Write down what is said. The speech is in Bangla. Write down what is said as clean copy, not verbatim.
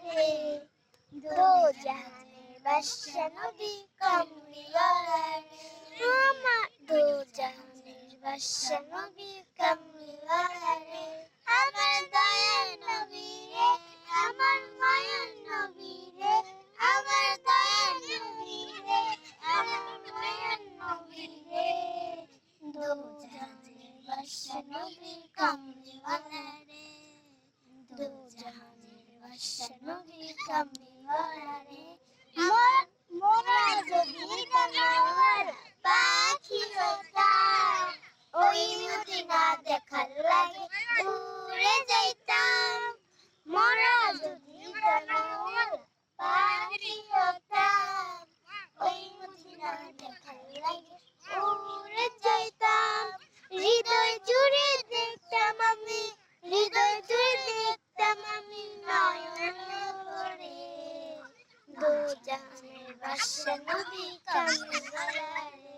রে দো জাহানের বাদশা নবী কামলিওয়ালা রে আমার দো জাহানের বাদশা নবী কামলিওয়ালা রে আমার দয়ার নবী রে আমার মায়ার নবী রে আমার দয়ার নবী রে আমার মায়ার নবী রে দো জাহানের বাদশা নবী কামলিওয়ালা রে দো জাহানের বাদশা নবী কামলিওয়ালা রে মোরা যদি কানার পাখি হতাম ওই মদিনা দেখার লাগে উড়ে যাইতাম মোরা যদি কানার পাখি হতাম ওই মদিনা দেখার লাগে উড়ে যাইতাম হৃদয় জুড়ে দেখতাম আমি হৃদয় জুড়ে দেখতাম আমি নয়ন ভরে দো জাহানের বাদশা নবী কামলিওয়ালা রে